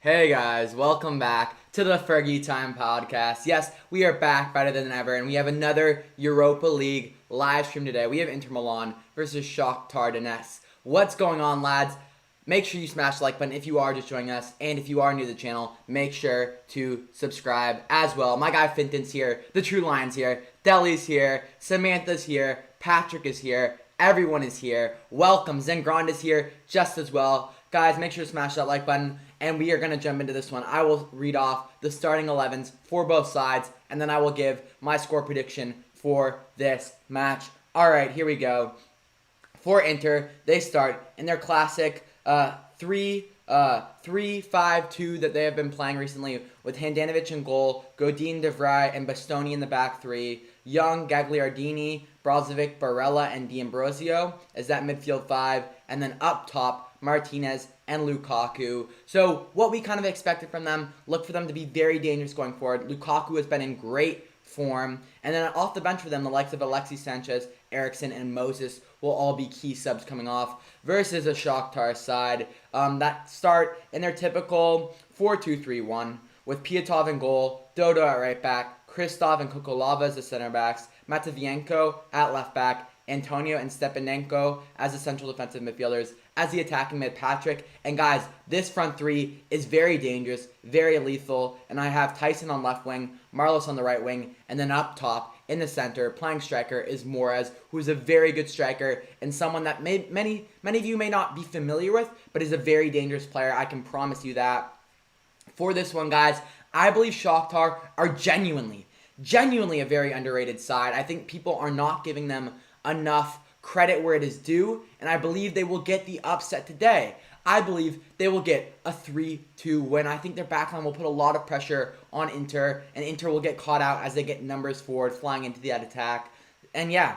Hey guys, welcome back to the Fergie Time podcast. Yes, we are back better than ever, and we have another Europa League live stream today. We have Inter Milan versus Shakhtar Donetsk. What's going on, lads? Make sure you smash the like button if you are just joining us, and if you are new to the channel, make sure to subscribe as well. My guy Finton's here, the True Lion's here, Deli's here, Samantha's here, Patrick is here, everyone is here. Welcome, Zengrand is here just as well. Guys, make sure to smash that like button, and we are going to jump into this one. I will read off the starting 11s for both sides, and then I will give my score prediction for this match. All right, here we go. For Inter, they start in their classic 3-5-2 that they have been playing recently, with Handanovic in goal, Godin, De Vrij, and Bastoni in the back three, Young, Gagliardini, Brozovic, Barella, and D'Ambrosio as that midfield five, and then up top, Martinez and Lukaku. So what we kind of expected from them, look for them to be very dangerous going forward. Lukaku has been in great form. And then off the bench for them, the likes of Alexis Sanchez, Eriksen, and Moses will all be key subs coming off versus a Shakhtar side that start in their typical 4-2-3-1 with Piatov in goal, Dodo at right back, Kristov and Kokolava as the center backs, Matvienko at left back, Antonio and Stepanenko as the central defensive midfielders, as the attacking mid Patrick. And guys, this front three is very dangerous, very lethal, and I have Tyson on left wing, Marlos on the right wing, and then up top in the center, playing striker, is Morez, who's a very good striker and someone that many of you may not be familiar with, but is a very dangerous player. I can promise you that. For this one, guys, I believe Shakhtar are genuinely a very underrated side. I think people are not giving them enough credit where it is due, and I believe they will get the upset today. I believe they will get a 3-2 win. I think their backline will put a lot of pressure on Inter, and Inter will get caught out as they get numbers forward, flying into that attack. And yeah,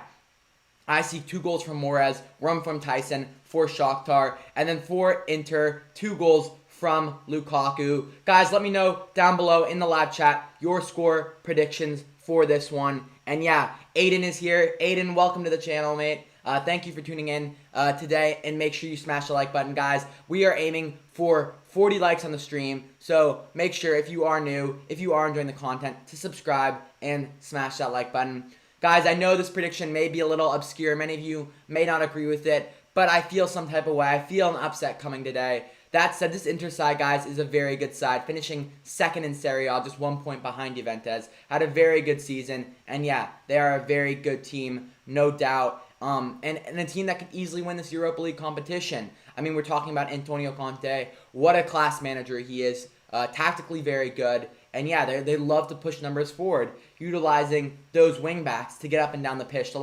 I see 2 goals from Morez, 1 from Tyson for Shakhtar, and then for Inter, 2 goals from Lukaku. Guys, let me know down below in the live chat your score predictions for this one. And yeah, Aiden is here. Aiden, welcome to the channel, mate. Thank you for tuning in today, and make sure you smash the like button, guys. We are aiming for 40 likes on the stream, so make sure if you are new, if you are enjoying the content, to subscribe and smash that like button. Guys, I know this prediction may be a little obscure. Many of you may not agree with it, but I feel some type of way. I feel an upset coming today. That said, this Inter side, guys, is a very good side, finishing second in Serie A, just 1 point behind Juventus. Had a very good season, and yeah, they are a very good team, no doubt. And a team that could easily win this Europa League competition. I mean, we're talking about Antonio Conte. What a class manager he is. Tactically very good. And yeah, they love to push numbers forward, utilizing those wingbacks to get up and down the pitch.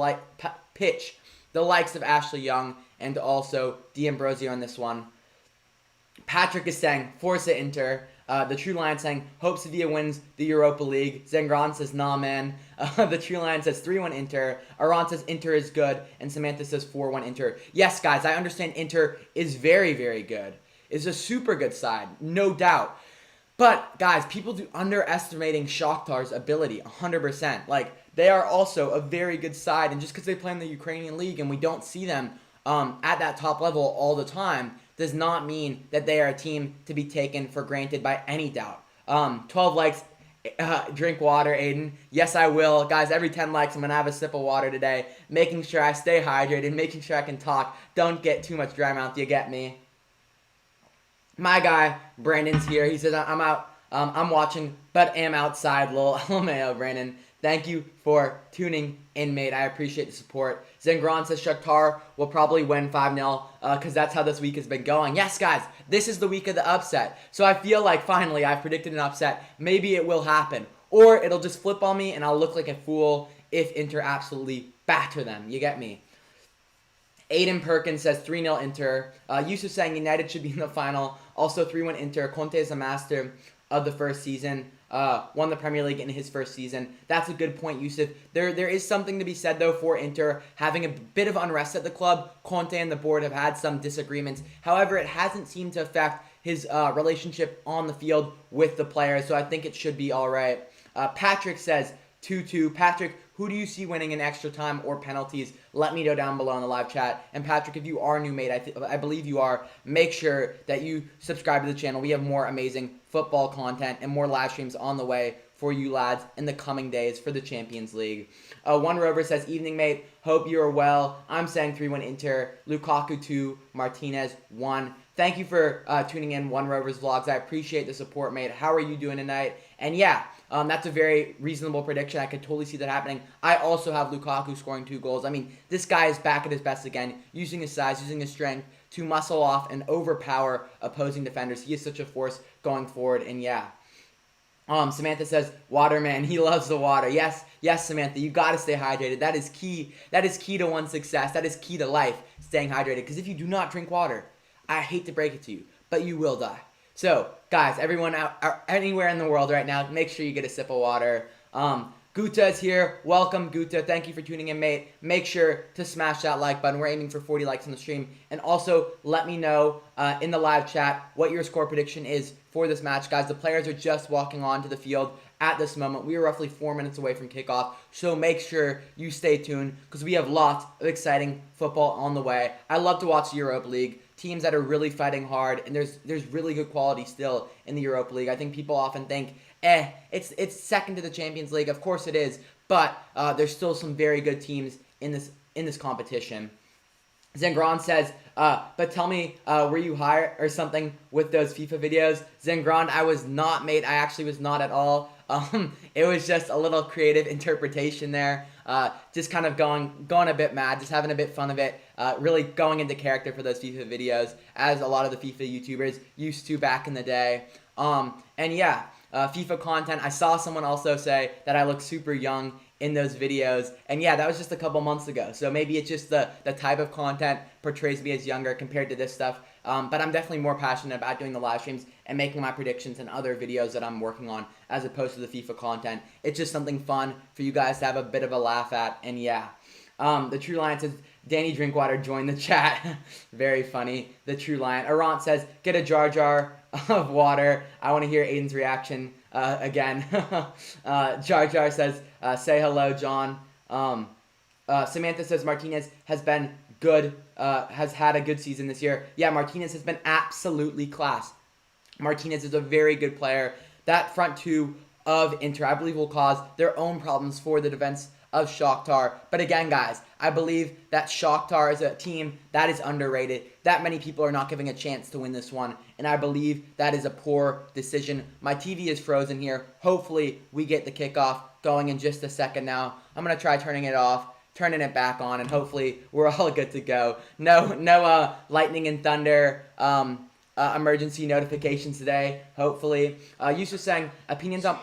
The likes of Ashley Young and also D'Ambrosio on this one. Patrick is saying, Forza Inter. The True Lion saying, hope Sevilla wins the Europa League. Zengran says, nah, man. The True Lion says 3-1 Inter. Aran says Inter is good. And Samantha says 4-1 Inter. Yes, guys, I understand Inter is very, very good. It's a super good side, no doubt. But, guys, people do underestimating Shakhtar's ability 100%. Like, they are also a very good side. And just because they play in the Ukrainian League and we don't see them at that top level all the time, does not mean that they are a team to be taken for granted by any doubt. 12 likes, drink water, Aiden. Yes, I will. Guys, every 10 likes, I'm going to have a sip of water today, making sure I stay hydrated, making sure I can talk. Don't get too much dry mouth, you get me? My guy, Brandon's here. He says, I'm out. I'm watching, but am outside. Lol. LMAO, Brandon. Thank you for tuning in, mate. I appreciate the support. Zengran says Shakhtar will probably win 5-0 because that's how this week has been going. Yes, guys, this is the week of the upset. So I feel like finally I've predicted an upset. Maybe it will happen. Or it'll just flip on me and I'll look like a fool if Inter absolutely batter them. You get me? Aiden Perkins says 3-0 Inter. Yusuf saying United should be in the final. Also 3-1 Inter. Conte is a master of the first season. Won the Premier League in his first season. That's a good point, Yusuf. There is something to be said, though, for Inter having a bit of unrest at the club. Conte and the board have had some disagreements. However, it hasn't seemed to affect his relationship on the field with the players, so I think it should be all right. Patrick says 2-2. Patrick, Who do you see winning in extra time or penalties? Let me know down below in the live chat. And Patrick, if you are new, mate, I believe you are, make sure that you subscribe to the channel. We have more amazing football content and more live streams on the way for you lads in the coming days for the Champions League. One Rover says, evening, mate. Hope you are well. I'm saying 3-1 Inter. Lukaku 2, Martinez 1. Thank you for tuning in, One Rover's Vlogs. I appreciate the support, mate. How are you doing tonight? And yeah, that's a very reasonable prediction. I could totally see that happening. I also have Lukaku scoring 2 goals. I mean, this guy is back at his best again, using his size, using his strength to muscle off and overpower opposing defenders. He is such a force going forward, and yeah. Samantha says, waterman, he loves the water. Yes, Samantha, you got to stay hydrated. That is key. That is key to one's success. That is key to life, staying hydrated. Because if you do not drink water, I hate to break it to you, but you will die. So, guys, everyone out anywhere in the world right now, make sure you get a sip of water. Guta is here. Welcome, Guta. Thank you for tuning in, mate. Make sure to smash that like button. We're aiming for 40 likes on the stream. And also, let me know in the live chat what your score prediction is for this match. Guys, the players are just walking onto the field at this moment. We are roughly 4 minutes away from kickoff. So make sure you stay tuned because we have lots of exciting football on the way. I love to watch the Europa League. Teams that are really fighting hard, and there's really good quality still in the Europa League. I think people often think, it's second to the Champions League. Of course it is, but there's still some very good teams in this competition. Zengron says, but tell me, were you high or something with those FIFA videos? Zengron, I was not, mate. I actually was not at all. It was just a little creative interpretation there. Just kind of going a bit mad, just having a bit fun of it. Really going into character for those FIFA videos, as a lot of the FIFA YouTubers used to back in the day. And yeah, FIFA content. I saw someone also say that I look super young in those videos, and yeah, that was just a couple months ago. So maybe it's just the type of content portrays me as younger compared to this stuff. But I'm definitely more passionate about doing the live streams and making my predictions and other videos that I'm working on as opposed to the FIFA content. It's just something fun for you guys to have a bit of a laugh at, and yeah. The True Lion says, Danny Drinkwater joined the chat. Very funny. The True Lion. Arant says, get a jar of water. I want to hear Aiden's reaction again. Jar says, say hello, John. Samantha says, Martinez has been good, has had a good season this year. Yeah, Martinez has been absolutely class. Martinez is a very good player. That front two of Inter, I believe, will cause their own problems for the defense of Shakhtar. But again, guys, I believe that Shakhtar is a team that is underrated. That many people are not giving a chance to win this one. And I believe that is a poor decision. My TV is frozen here. Hopefully, we get the kickoff going in just a second now. I'm going to try turning it off, turning it back on, and hopefully we're all good to go. No lightning and thunder emergency notifications today, hopefully. Yusuf saying, opinions on...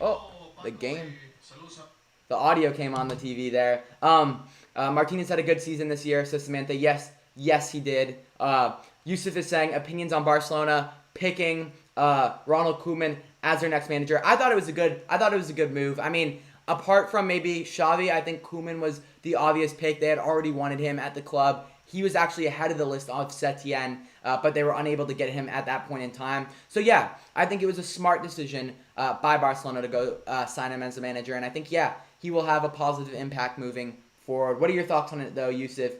Oh, the game... The audio came on the TV there. Martinez had a good season this year, says Samantha. Yes, he did. Yusuf is saying opinions on Barcelona picking Ronald Koeman as their next manager. I thought it was a good move. I mean, apart from maybe Xavi, I think Koeman was the obvious pick. They had already wanted him at the club. He was actually ahead of the list of Setien, but they were unable to get him at that point in time. So yeah, I think it was a smart decision by Barcelona to go sign him as a manager, and I think he will have a positive impact moving forward. What are your thoughts on it, though, Yusuf?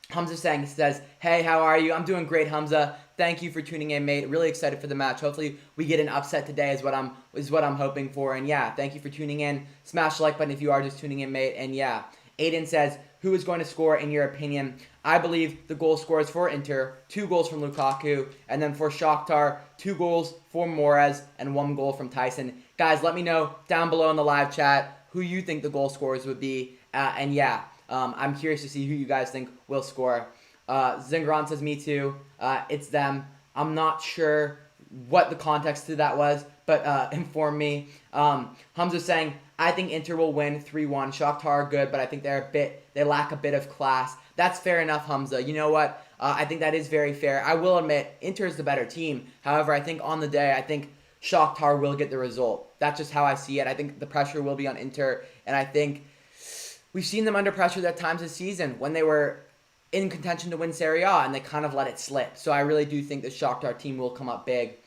Hamza says, hey, how are you? I'm doing great, Hamza. Thank you for tuning in, mate. Really excited for the match. Hopefully, we get an upset today is what I'm hoping for. And yeah, thank you for tuning in. Smash the like button if you are just tuning in, mate. And yeah, Aiden says, who is going to score in your opinion? I believe the goal scorers for Inter, 2 goals from Lukaku, and then for Shakhtar, 2 goals for Morez and 1 goal from Tyson. Guys, let me know down below in the live chat who you think the goal scorers would be. And yeah, I'm curious to see who you guys think will score. Zingron says, me too. It's them. I'm not sure what the context to that was, but inform me. Hamza's saying, I think Inter will win 3-1. Shakhtar are good, but I think they lack a bit of class. That's fair enough, Hamza. You know what? I think that is very fair. I will admit, Inter is the better team. However, I think on the day, I think Shakhtar will get the result. That's just how I see it. I think the pressure will be on Inter, and I think we've seen them under pressure at times this season when they were in contention to win Serie A, and they kind of let it slip. So I really do think the Shakhtar team will come up big.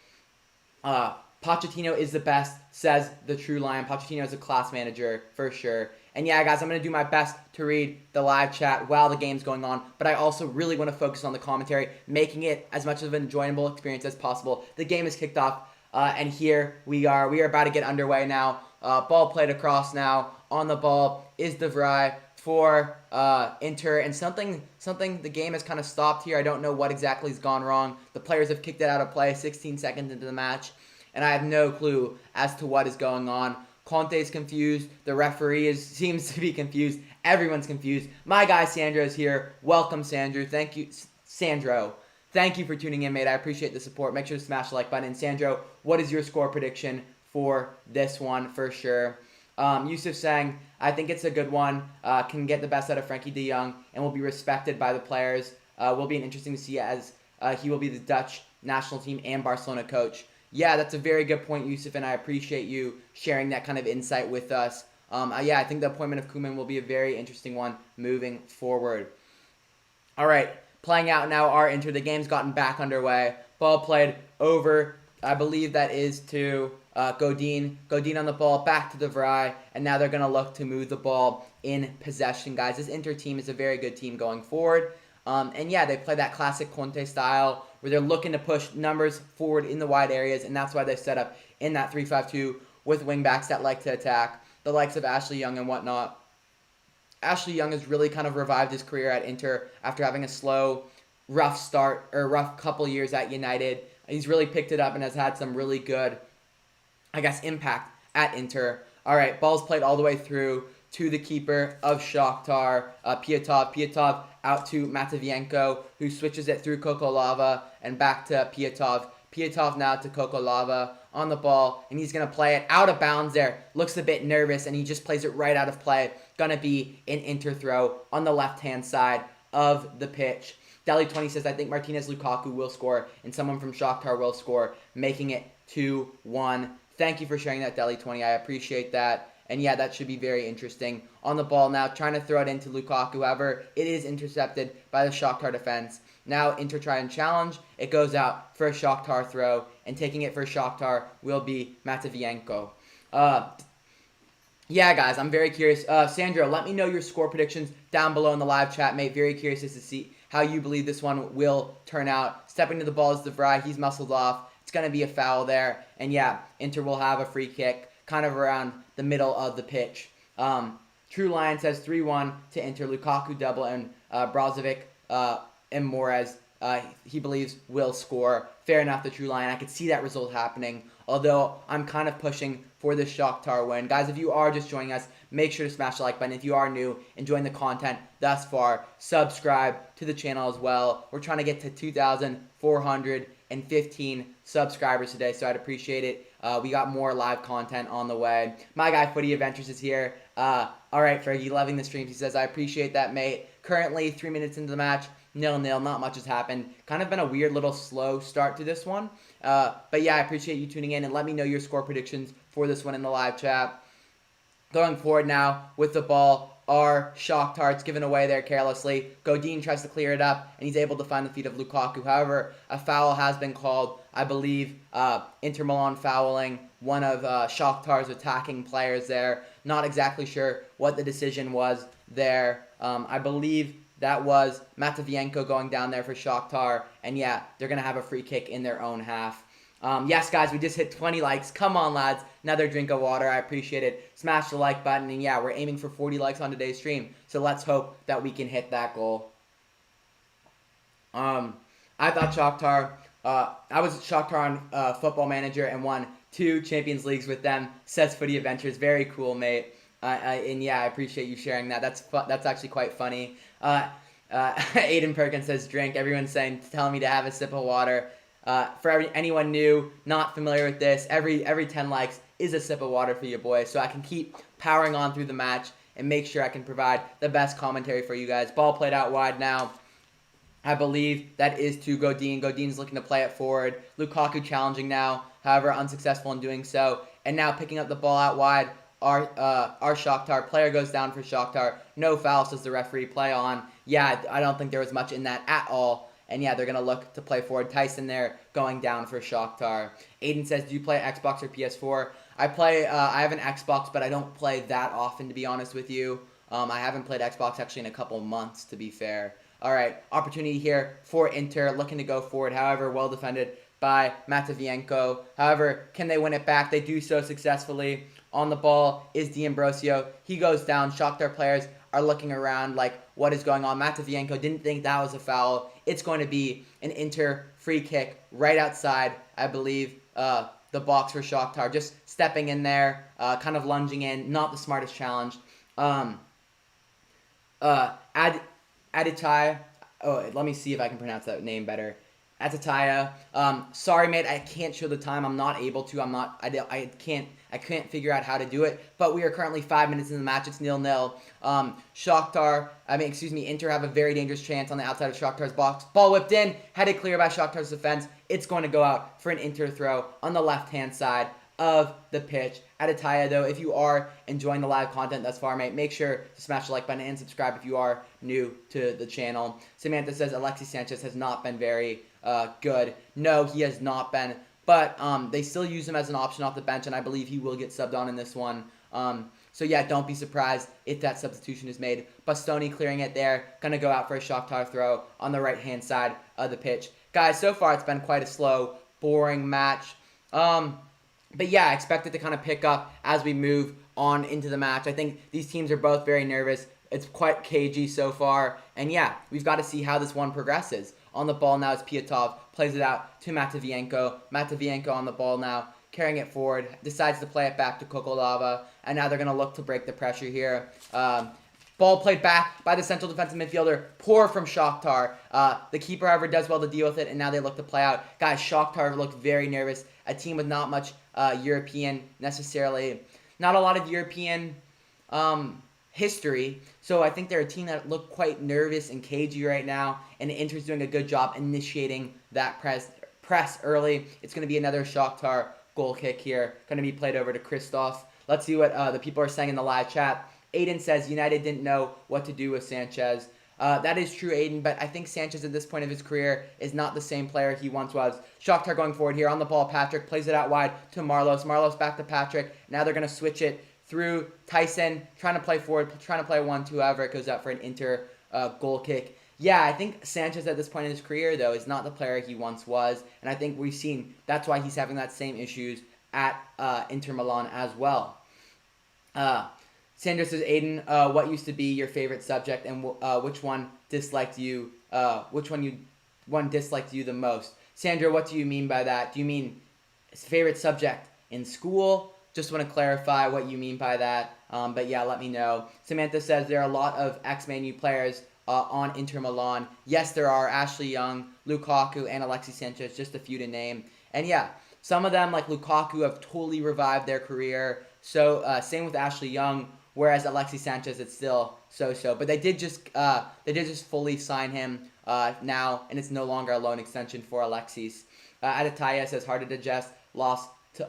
Pochettino is the best, says the True Lion. Pochettino is a class manager, for sure. And yeah, guys, I'm going to do my best to read the live chat while the game's going on, but I also really want to focus on the commentary, making it as much of an enjoyable experience as possible. The game is kicked off, and here we are. We are about to get underway now. Ball played across now. On the ball is De Vrij for Inter, and something the game has kind of stopped here. I don't know what exactly has gone wrong. The players have kicked it out of play 16 seconds into the match, and I have no clue as to what is going on. Conte's confused. The referee seems to be confused. Everyone's confused. My guy Sandro is here. Welcome, Sandro. Thank you, Sandro. Thank you for tuning in, mate. I appreciate the support. Make sure to smash the like button. And Sandro, what is your score prediction for this one for sure? Yusuf saying, I think it's a good one. Can get the best out of Frankie de Jong and will be respected by the players. Will be interesting to see as he will be the Dutch national team and Barcelona coach. Yeah, that's a very good point, Yusuf, and I appreciate you sharing that kind of insight with us. Yeah, I think the appointment of Koeman will be a very interesting one moving forward. All right, playing out now our Inter. The game's gotten back underway. Ball played over, I believe that is to Godin. Godin on the ball, back to De Vrij, and now they're going to look to move the ball in possession, guys. This Inter team is a very good team going forward. And yeah, they play that classic Conte style where they're looking to push numbers forward in the wide areas, and that's why they set up in that 3-5-2 with wingbacks that like to attack, the likes of Ashley Young and whatnot. Ashley Young has really kind of revived his career at Inter after having a slow, rough start, or rough couple years at United. He's really picked it up and has had some really good, I guess, impact at Inter. All right, ball's played all the way through to the keeper of Shakhtar, Piatov. Piatov out to Matvienko, who switches it through Kokolava and back to Piatov. Piatov now to Kokolava on the ball, and he's going to play it out of bounds there. Looks a bit nervous, and he just plays it right out of play. Going to be an Inter throw on the left-hand side of the pitch. Deli20 says, I think Martinez Lukaku will score, and someone from Shakhtar will score, making it 2-1. Thank you for sharing that, Deli20. I appreciate that. And yeah, that should be very interesting. On the ball now, trying to throw it into Lukaku. However, it is intercepted by the Shakhtar defense. Now, Inter try and challenge. It goes out for a Shakhtar throw. And taking it for Shakhtar will be Matvienko. Yeah, guys, I'm very curious. Sandro, let me know your score predictions down below in the live chat, mate. Very curious to see how you believe this one will turn out. Stepping to the ball is De Vrij. He's muscled off. It's going to be a foul there. And yeah, Inter will have a free kick kind of around the middle of the pitch. True Lion says 3-1 to Inter. Lukaku double and Brozovic and Moraes, he believes, will score. Fair enough, the True Lion. I could see that result happening, although I'm kind of pushing for the Shakhtar win. Guys, if you are just joining us, make sure to smash the like button. If you are new, enjoying the content thus far, subscribe to the channel as well. We're trying to get to 2,415 subscribers today, so I'd appreciate it. We got more live content on the way. My guy Footy Adventures is here. All right, Fergie, loving the streams. He says, I appreciate that, mate. Currently, 3 minutes into the match, 0-0. Not much has happened. Kind of been a weird little slow start to this one. But yeah, I appreciate you tuning in, and let me know your score predictions for this one in the live chat. Going forward now with the ball are Shakhtar. It's given away there carelessly. Godin tries to clear it up, and he's able to find the feet of Lukaku. However, a foul has been called. I believe Inter Milan fouling one of Shakhtar's attacking players there. Not exactly sure what the decision was there. I believe that was Matvienko going down there for Shakhtar. And yeah, they're going to have a free kick in their own half. Yes, guys, we just hit 20 likes. Come on, lads. Another drink of water. I appreciate it. Smash the like button. And yeah, we're aiming for 40 likes on today's stream. So let's hope that we can hit that goal. I thought Shakhtar... I was Shakhtar on Football Manager and won 2 Champions Leagues with them. Says Footy Adventures. Very cool, mate. And yeah, I appreciate you sharing that. That's actually quite funny. Aiden Perkins says drink. Everyone's telling me to have a sip of water. For anyone new, not familiar with this, every 10 likes is a sip of water for you, boys. So I can keep powering on through the match and make sure I can provide the best commentary for you guys. Ball played out wide now. I believe that is to Godin. Godin's looking to play it forward. Lukaku challenging now, however, unsuccessful in doing so. And now picking up the ball out wide, our Shakhtar. Player goes down for Shakhtar. No foul, says the referee. Play on. Yeah, I don't think there was much in that at all. And yeah, they're going to look to play forward. Tyson there going down for Shakhtar. Aiden says, do you play Xbox or PS4? I have an Xbox, but I don't play that often, to be honest with you. I haven't played Xbox actually in a couple months, to be fair. All right, opportunity here for Inter, looking to go forward. However, well defended by Matvienko. However, can they win it back? They do so successfully. On the ball is D'Ambrosio. He goes down. Shakhtar players are looking around like, what is going on? Matvienko didn't think that was a foul. It's going to be an Inter free kick right outside, I believe, the box for Shakhtar. Just stepping in there, kind of lunging in. Not the smartest challenge. Aditai. Oh, let me see if I can pronounce that name better. Atataya. Sorry, mate. I can't show the time. I'm not able to. I can't figure out how to do it. But we are currently 5 minutes in the match. It's 0-0. Inter have a very dangerous chance on the outside of Shakhtar's box. Ball whipped in, headed clear by Shakhtar's defense. It's going to go out for an Inter throw on the left-hand side of the pitch. Atataya, though, if you are enjoying the live content thus far, mate, make sure to smash the like button and subscribe if you are new to the channel. Samantha says Alexis Sanchez has not been very good. No, he has not been. But they still use him as an option off the bench, and I believe he will get subbed on in this one. So yeah, don't be surprised if that substitution is made. Bastoni clearing it there. Going to go out for a Shakhtar throw on the right-hand side of the pitch. Guys, so far it's been quite a slow, boring match. But yeah, I expect it to kind of pick up as we move on into the match. I think these teams are both very nervous. It's quite cagey so far. And yeah, we've got to see how this one progresses. On the ball now is Piatov. Plays it out to Matvienko. Matvienko on the ball now, carrying it forward. Decides to play it back to Kokolava. And now they're going to look to break the pressure here. Ball played back by the central defensive midfielder. Poor from Shakhtar. The keeper, however, does well to deal with it. And now they look to play out. Guys, Shakhtar looked very nervous. A team with not much European necessarily. Not a lot of European history. So I think they're a team that look quite nervous and cagey right now. And Inter's doing a good job initiating that press early. It's going to be another Shakhtar goal kick here. Going to be played over to Christoph. Let's see what the people are saying in the live chat. Aiden says United didn't know what to do with Sanchez. That is true, Aiden, but I think Sanchez at this point of his career is not the same player he once was. Shakhtar going forward here on the ball. Patrick plays it out wide to Marlos. Marlos back to Patrick. Now they're going to switch it through Tyson, trying to play forward, trying to play 1-2, however it goes out for an Inter goal kick. Yeah, I think Sanchez at this point in his career, though, is not the player he once was, and I think we've seen that's why he's having that same issues at Inter Milan as well. Sandra says, Aiden, what used to be your favorite subject, and which one disliked you? One disliked you the most? Sandra, what do you mean by that? Do you mean favorite subject in school? Just want to clarify what you mean by that. But yeah, let me know. Samantha says there are a lot of ex-Man U players on Inter Milan. Yes, there are. Ashley Young, Lukaku, and Alexis Sanchez, just a few to name. And yeah, some of them, like Lukaku, have totally revived their career. So same with Ashley Young. Whereas Alexis Sanchez, it's still so-so. But they did just fully sign him now, and it's no longer a loan extension for Alexis. Adataya says, hard to digest, lost to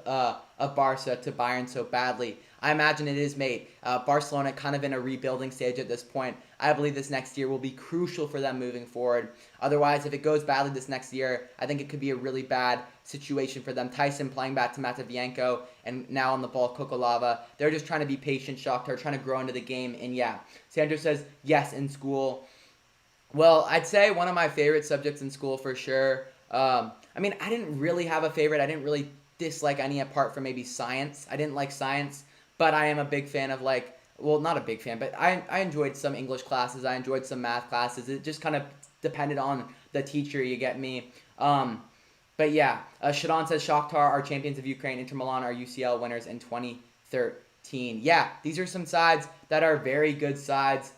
Barca to Bayern so badly. I imagine it is, mate. Barcelona kind of in a rebuilding stage at this point. I believe this next year will be crucial for them moving forward. Otherwise, if it goes badly this next year, I think it could be a really bad situation for them. Tyson playing back to Matvienko, and now on the ball, Kokolava. They're just trying to be patient, Shakhtar, trying to grow into the game. And yeah, Sandra says, yes, in school. Well, I'd say one of my favorite subjects in school for sure. I didn't really have a favorite. I didn't really dislike any apart from maybe science. I didn't like science, but I am a big fan of not a big fan, but I enjoyed some English classes. I enjoyed some math classes. It just kind of depended on the teacher, you get me. But yeah, Shadon says Shakhtar are champions of Ukraine. Inter Milan are UCL winners in 2013. Yeah, these are some sides that are very good sides.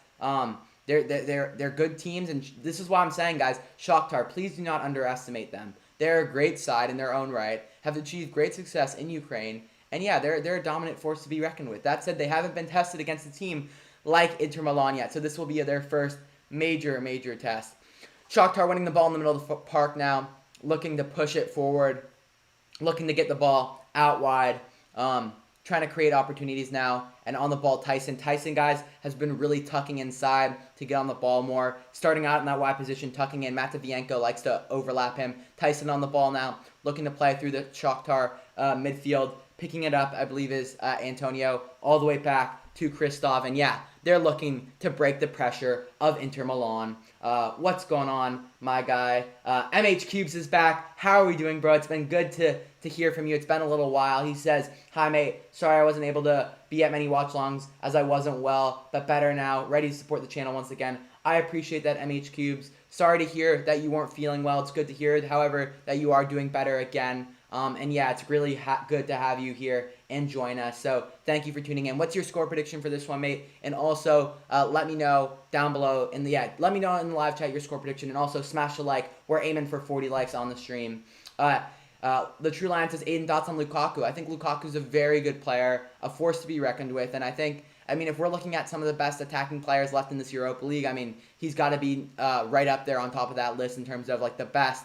They're good teams, and this is why I'm saying, guys, Shakhtar, please do not underestimate them. They're a great side in their own right, have achieved great success in Ukraine, and yeah, they're a dominant force to be reckoned with. That said, they haven't been tested against a team like Inter Milan yet, so this will be their first major test. Shakhtar winning the ball in the middle of the park now, looking to push it forward, looking to get the ball out wide, trying to create opportunities now. And on the ball, Tyson. Tyson, guys, has been really tucking inside to get on the ball more. Starting out in that wide position, tucking in. Matvienko likes to overlap him. Tyson on the ball now, looking to play through the Shakhtar midfield. Picking it up, I believe, is Antonio, all the way back to Christoph. And yeah, they're looking to break the pressure of Inter Milan. What's going on, my guy? MH Cubes is back. How are we doing, bro? It's been good to hear from you. It's been a little while. He says, hi, mate. Sorry I wasn't able to be at many watch-alongs as I wasn't well, but better now. Ready to support the channel once again. I appreciate that, MH Cubes. Sorry to hear that you weren't feeling well. It's good to hear, however, that you are doing better again. And yeah, it's really good to have you here and join us. So thank you for tuning in. What's your score prediction for this one, mate? And also, let me know down below let me know in the live chat your score prediction, and also smash a like. We're aiming for 40 likes on the stream. The True Lion says, Aiden, thoughts on Lukaku? I think Lukaku's a very good player, a force to be reckoned with, and I mean, if we're looking at some of the best attacking players left in this Europa League, I mean, he's got to be right up there on top of that list in terms of like the best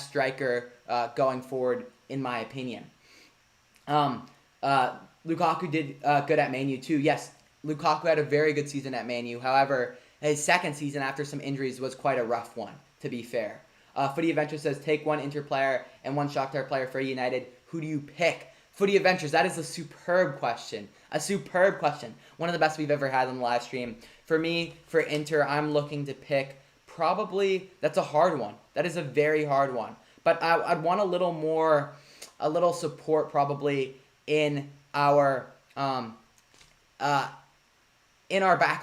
striker going forward, in my opinion. Lukaku did good at Man U too. Yes, Lukaku had a very good season at Man U. However, his second season after some injuries was quite a rough one, to be fair. Footy Adventure says, take one Inter player and one Shakhtar player for United. Who do you pick? Footy Adventures, that is a superb question. A superb question. One of the best we've ever had on the live stream. For me, for Inter, I'm looking to pick probably, that's a hard one. That is a very hard one. But I'd want a little support probably in our back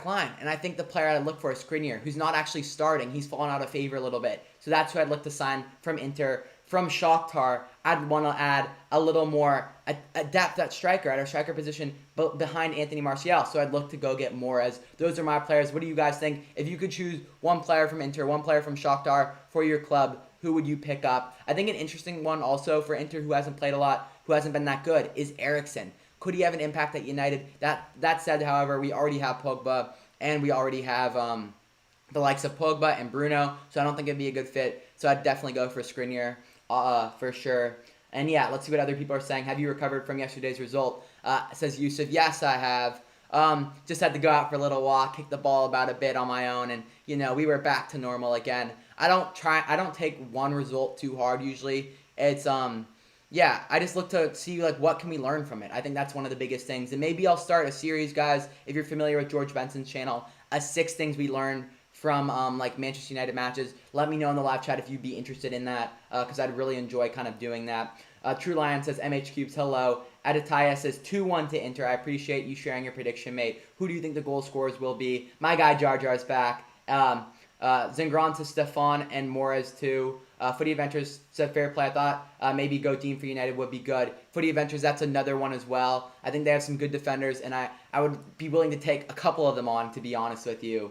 line. And I think the player I'd look for is Skriniar, who's not actually starting. He's fallen out of favor a little bit. So that's who I'd look to sign from Inter. From Shakhtar, I'd want to add a little more a depth at striker, at our striker position, but behind Anthony Martial. So I'd look to go get more, as those are my players. What do you guys think? If you could choose one player from Inter, one player from Shakhtar for your club, who would you pick up? I think an interesting one also for Inter, who hasn't played a lot, who hasn't been that good, is Eriksen. Could he have an impact at United? That said, however, we already have Pogba, and we already have the likes of Pogba and Bruno, so I don't think it'd be a good fit. So I'd definitely go for Skriniar. For sure. And yeah, let's see what other people are saying. Have you recovered from yesterday's result? Says Yusuf. Yes, I have. Just had to go out for a little walk, kick the ball about a bit on my own, and we were back to normal again. I don't take one result too hard usually. It's yeah, I just look to see like what can we learn from it. I think that's one of the biggest things. And maybe I'll start a series, guys, if you're familiar with George Benson's channel, 6 things we learned from like Manchester United matches. Let me know in the live chat if you'd be interested in that, because I'd really enjoy kind of doing that. True Lion says, MH Cubes, hello. Aditaya says 2-1 to Inter. I appreciate you sharing your prediction, mate. Who do you think the goal scorers will be? My guy Jar Jar's back. Zengron to Stefan and Morez too. Footy Adventures said fair play. I thought maybe Godin for United would be good. Footy Adventures, that's another one as well. I think they have some good defenders, and I would be willing to take a couple of them on, to be honest with you.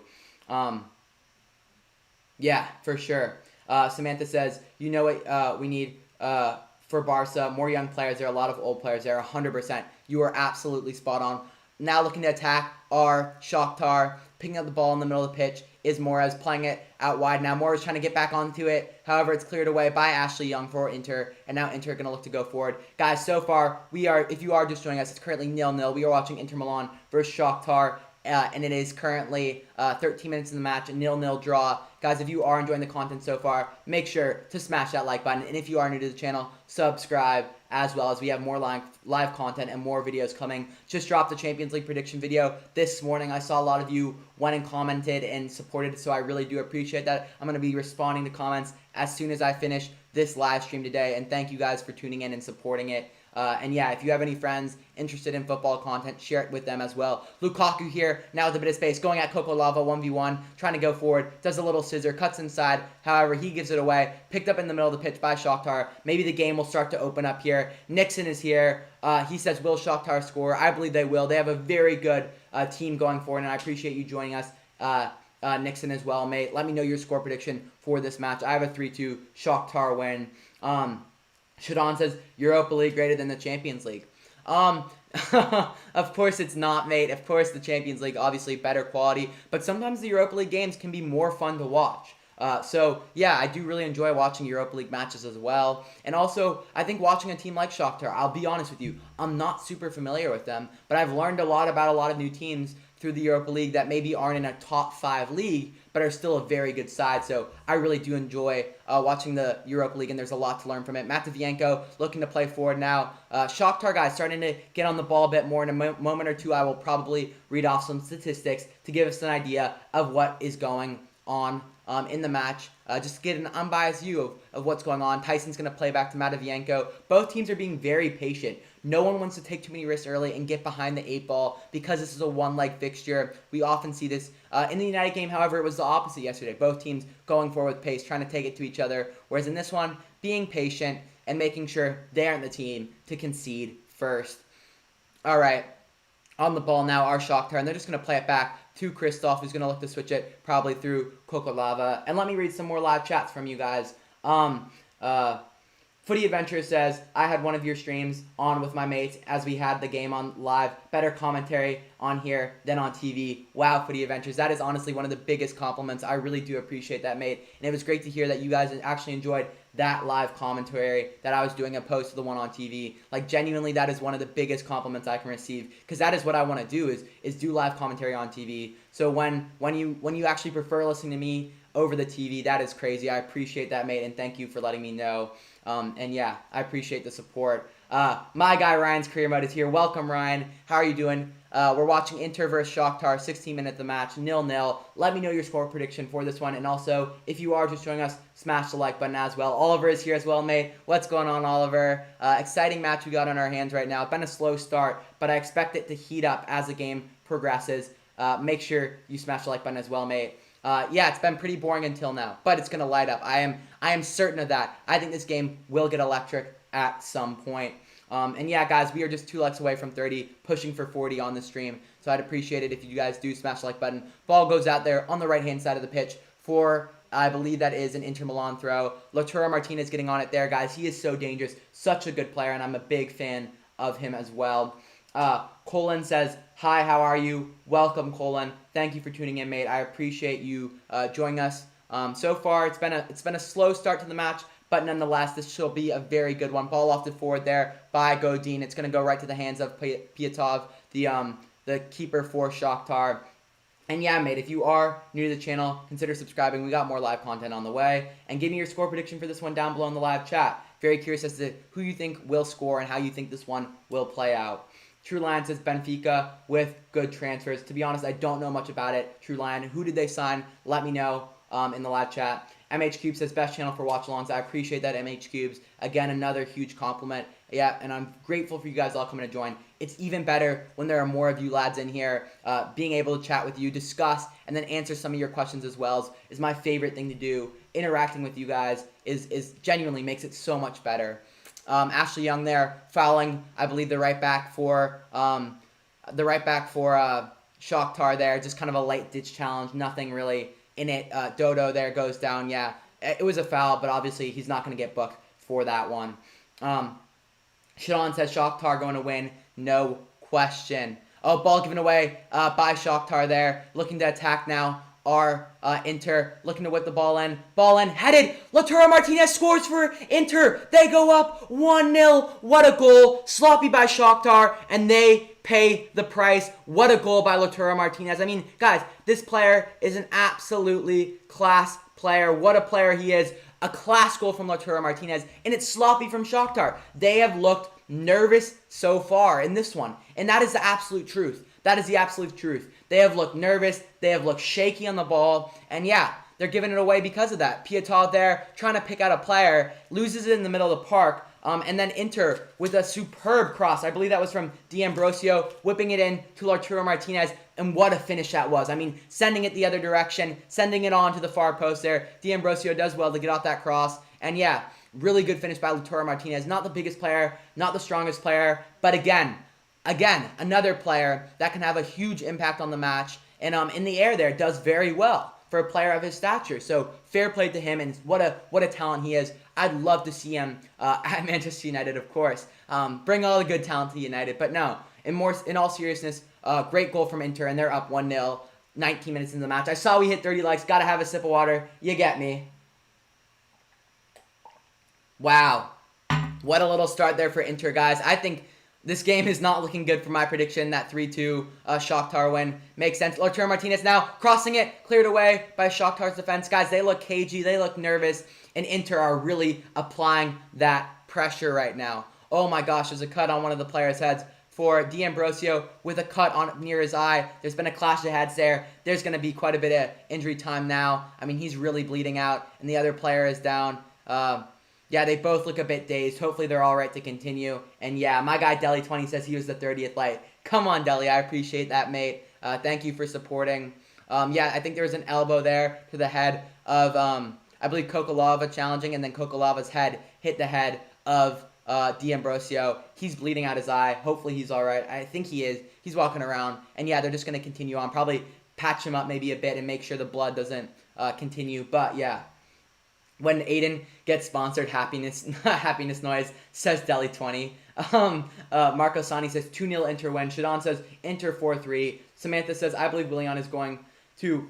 Yeah, for sure. Samantha says, you know what we need for Barca? More young players. There are a lot of old players there, 100%. You are absolutely spot on. Now looking to attack are Shakhtar. Picking up the ball in the middle of the pitch is Morez, playing it out wide. Now Morez trying to get back onto it. However, it's cleared away by Ashley Young for Inter. And now Inter are going to look to go forward. Guys, so far, if you are just joining us, it's currently 0-0. We are watching Inter Milan versus Shakhtar. And it is currently 13 minutes in the match, a 0-0 draw. Guys, if you are enjoying the content so far, make sure to smash that like button. And if you are new to the channel, subscribe, as well as we have more live content and more videos coming. Just dropped the Champions League prediction video this morning. I saw a lot of you went and commented and supported, so I really do appreciate that. I'm going to be responding to comments as soon as I finish this live stream today. And thank you guys for tuning in and supporting it. And yeah, if you have any friends interested in football content, share it with them as well. Lukaku here, now with a bit of space, going at Coco Lava 1v1, trying to go forward, does a little scissor, cuts inside. However, he gives it away, picked up in the middle of the pitch by Shakhtar. Maybe the game will start to open up here. Nixon is here. He says, will Shakhtar score? I believe they will. They have a very good team going forward, and I appreciate you joining us. Nixon as well, mate. Let me know your score prediction for this match. I have a 3-2 Shakhtar win. Shadon says, Europa League greater than the Champions League. Of course it's not, mate. Of course the Champions League, obviously better quality. But sometimes the Europa League games can be more fun to watch. So, yeah, I do really enjoy watching Europa League matches as well. And also, I think watching a team like Shakhtar, I'll be honest with you, I'm not super familiar with them. But I've learned a lot about a lot of new teams through the Europa League that maybe aren't in a top 5 league, but are still a very good side. So I really do enjoy watching the Europa League, and there's a lot to learn from it. Matvienko looking to play forward now. Shakhtar guys starting to get on the ball a bit more. In a moment or two, I will probably read off some statistics to give us an idea of what is going on in the match. Just to get an unbiased view of what's going on. Tyson's going to play back to Matvienko. Both teams are being very patient. No one wants to take too many risks early and get behind the 8 ball because this is a one-leg fixture. We often see this. In the United game, however, it was the opposite yesterday. Both teams going forward with pace, trying to take it to each other. Whereas in this one, being patient and making sure they aren't the team to concede first. All right. On the ball now are Shakhtar, and they're just going to play it back to Christoph, who's going to look to switch it probably through Kokolava. And let me read some more live chats from you guys. Footy Adventure says, I had one of your streams on with my mates as we had the game on live. Better commentary on here than on TV. Wow, Footy Adventures. That is honestly one of the biggest compliments. I really do appreciate that, mate. And it was great to hear that you guys actually enjoyed that live commentary that I was doing opposed to the one on TV. Like, genuinely, that is one of the biggest compliments I can receive, because that is what I want to do is do live commentary on TV. So when you actually prefer listening to me over the TV, that is crazy. I appreciate that, mate, and thank you for letting me know. And yeah, I appreciate the support. My guy Ryan's career mode is here. Welcome, Ryan. How are you doing? We're watching Inter versus Shakhtar, 16 minutes of the match, 0-0. Let me know your score prediction for this one. And also, if you are just joining us, smash the like button as well. Oliver is here as well, mate. What's going on, Oliver? Exciting match we got on our hands right now. It's been a slow start, but I expect it to heat up as the game progresses. Make sure you smash the like button as well, mate. Yeah, it's been pretty boring until now, but it's going to light up. I am certain of that. I think this game will get electric at some point. And yeah, guys, we are just 2 likes away from 30, pushing for 40 on the stream. So I'd appreciate it if you guys do smash the like button. Ball goes out there on the right-hand side of the pitch for, I believe that is an Inter Milan throw. Lautaro Martinez getting on it there, guys. He is so dangerous. Such a good player, and I'm a big fan of him as well. Colin says, hi, how are you? Welcome, Colin. Thank you for tuning in, mate. I appreciate you joining us. So far, it's been a slow start to the match, but nonetheless, this shall be a very good one. Ball lofted forward there by Godin. It's going to go right to the hands of Piatov, the keeper for Shakhtar. And yeah, mate, if you are new to the channel, consider subscribing. We got more live content on the way. And give me your score prediction for this one down below in the live chat. Very curious as to who you think will score and how you think this one will play out. True Lion says Benfica with good transfers. To be honest, I don't know much about it. True Lion, who did they sign? Let me know in the live chat. MH Cubes says best channel for watch-alongs. I appreciate that, MH Cubes. Again, another huge compliment. Yeah, and I'm grateful for you guys all coming to join. It's even better when there are more of you lads in here, being able to chat with you, discuss, and then answer some of your questions as well is my favorite thing to do. Interacting with you guys is genuinely makes it so much better. Ashley Young there fouling, I believe, the right back for Shakhtar there. Just kind of a light ditch challenge, nothing really in it. Dodo there goes down. Yeah, it was a foul, but obviously he's not going to get booked for that one. Sean says Shakhtar going to win, no question. Oh, ball given away by Shakhtar there, looking to attack now. Inter looking to whip the ball in. Ball in, headed. Lautaro Martinez scores for Inter. They go up 1-0. What a goal. Sloppy by Shakhtar, and they pay the price. What a goal by Lautaro Martinez. I mean, guys, this player is an absolutely class player. What a player he is. A class goal from Lautaro Martinez, and it's sloppy from Shakhtar. They have looked nervous so far in this one, and that is the absolute truth. That is the absolute truth. They have looked nervous. They have looked shaky on the ball. And yeah, they're giving it away because of that. Piatov there trying to pick out a player, loses it in the middle of the park. And then Inter with a superb cross. I believe that was from D'Ambrosio, whipping it in to Lautaro Martinez. And what a finish that was. I mean, sending it the other direction, sending it on to the far post there. D'Ambrosio does well to get off that cross. And yeah, really good finish by Lautaro Martinez. Not the biggest player, not the strongest player, but again, another player that can have a huge impact on the match. And in the air there, does very well for a player of his stature. So fair play to him, and what a talent he is. I'd love to see him at Manchester United, of course. Bring all the good talent to United. But no, in all seriousness, great goal from Inter, and they're up 1-0, 19 minutes into the match. I saw we hit 30 likes. Got to have a sip of water. You get me. Wow. What a little start there for Inter, guys. I think This game is not looking good for my prediction. That 3-2 Shakhtar win makes sense. Lautaro Martinez now crossing it, cleared away by Shakhtar's defense. Guys, they look cagey. They look nervous. And Inter are really applying that pressure right now. Oh my gosh, there's a cut on one of the players' heads for D'Ambrosio with a cut on near his eye. There's been a clash of heads there. There's going to be quite a bit of injury time now. I mean, he's really bleeding out, and the other player is down. Yeah, they both look a bit dazed. Hopefully they're all right to continue. And yeah, my guy Deli20 says he was the 30th light. Come on, Deli. I appreciate that, mate. Thank you for supporting. Yeah, I think there was an elbow there to the head of, I believe, Kokolava challenging, and then Kokolava's head hit the head of D'Ambrosio. He's bleeding out his eye. Hopefully he's all right. I think he is. He's walking around. And yeah, they're just going to continue on. Probably patch him up maybe a bit and make sure the blood doesn't continue. But yeah. When Aiden gets sponsored, happiness noise, says Deli20. Marco Sani says 2-0 Inter win. Shadon says Inter 4-3. Samantha says, I believe Willian is going to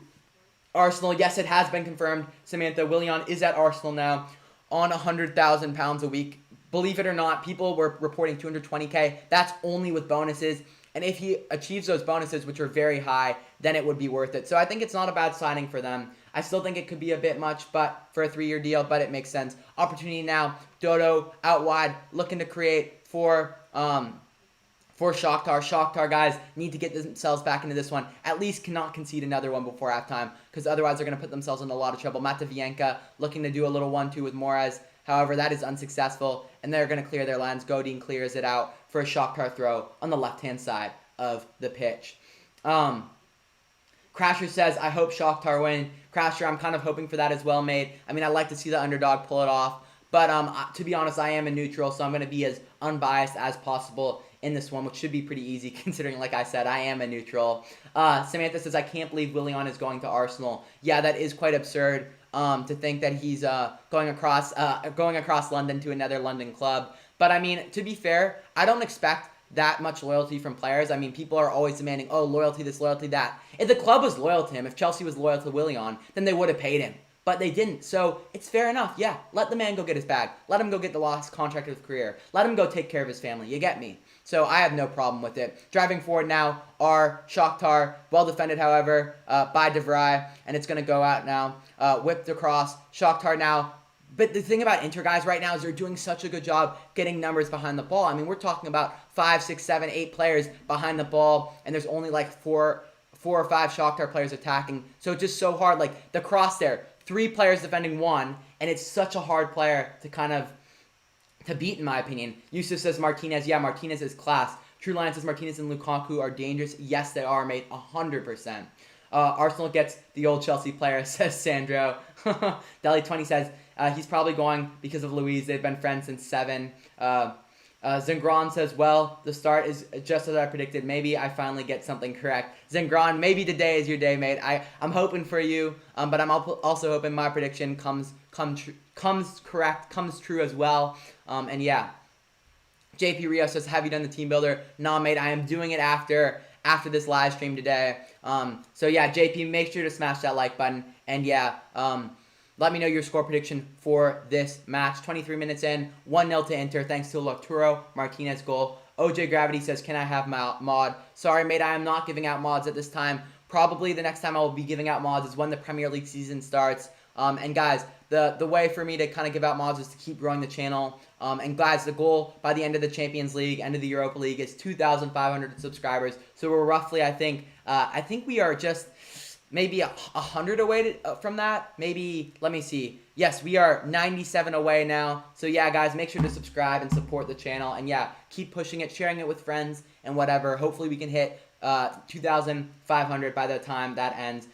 Arsenal. Yes, it has been confirmed. Samantha, Willian is at Arsenal now on £100,000 a week. Believe it or not, people were reporting 220K. That's only with bonuses. And if he achieves those bonuses, which are very high, then it would be worth it. So I think it's not a bad signing for them. I still think it could be a bit much, but for a 3-year deal, but it makes sense. Opportunity now. Dodo out wide, looking to create for Shakhtar. Shakhtar, guys, need to get themselves back into this one. At least cannot concede another one before halftime, because otherwise they're going to put themselves in a lot of trouble. Matavienka looking to do a little 1-2 with Moraz. However, that is unsuccessful, and they're going to clear their lines. Godin clears it out for a Shakhtar throw on the left-hand side of the pitch. Crasher says, I hope Shakhtar win. Crasher, I'm kind of hoping for that as well, mate. I mean, I'd like to see the underdog pull it off. But to be honest, I am a neutral, so I'm going to be as unbiased as possible in this one, which should be pretty easy considering, like I said, I am a neutral. Samantha says, I can't believe Willian is going to Arsenal. Yeah, that is quite absurd to think that he's going across London to another London club. But, I mean, to be fair, I don't expect that much loyalty from players. I mean, people are always demanding, oh, loyalty this, loyalty that. If the club was loyal to him, if Chelsea was loyal to Willian, then they would have paid him. But they didn't. So it's fair enough. Yeah, let the man go get his bag. Let him go get the last contract of his career. Let him go take care of his family. You get me? So I have no problem with it. Driving forward now are Shakhtar. Well defended, however, by De Vrij. And it's going to go out now. Whipped across. Shakhtar now. But the thing about Inter, guys, right now is they're doing such a good job getting numbers behind the ball. I mean, we're talking about 5, 6, 7, 8 players behind the ball, and there's only like four or five Shakhtar players attacking. So it's just so hard. Like, the cross there, 3 players defending 1, and it's such a hard player to beat, in my opinion. Yusuf says Martinez. Yeah, Martinez is class. True Lion says Martinez and Lukaku are dangerous. Yes, they are, mate. 100%. Arsenal gets the old Chelsea player, says Sandro. Deli20 says he's probably going because of Louise. They've been friends since 7. Zengran says, well, the start is just as I predicted. Maybe I finally get something correct. Zengran, maybe today is your day, mate. I'm hoping for you, but I'm also hoping my prediction comes true as well. And yeah. JP Rio says, have you done the team builder? Nah, mate, I am doing it after this live stream today. So yeah, JP, make sure to smash that like button. And yeah, let me know your score prediction for this match. 23 minutes in, 1-0 to Inter, thanks to Lautaro Martinez goal. OJ Gravity says, can I have my mod? Sorry, mate, I am not giving out mods at this time. Probably the next time I will be giving out mods is when the Premier League season starts. And guys, the way for me to kind of give out mods is to keep growing the channel. And guys, the goal by the end of the Champions League, end of the Europa League, is 2,500 subscribers. So we're roughly, I think we are just maybe 100 away from that. Maybe, let me see. Yes, we are 97 away now. So yeah, guys, make sure to subscribe and support the channel. And yeah, keep pushing it, sharing it with friends and whatever. Hopefully we can hit 2,500 by the time that ends.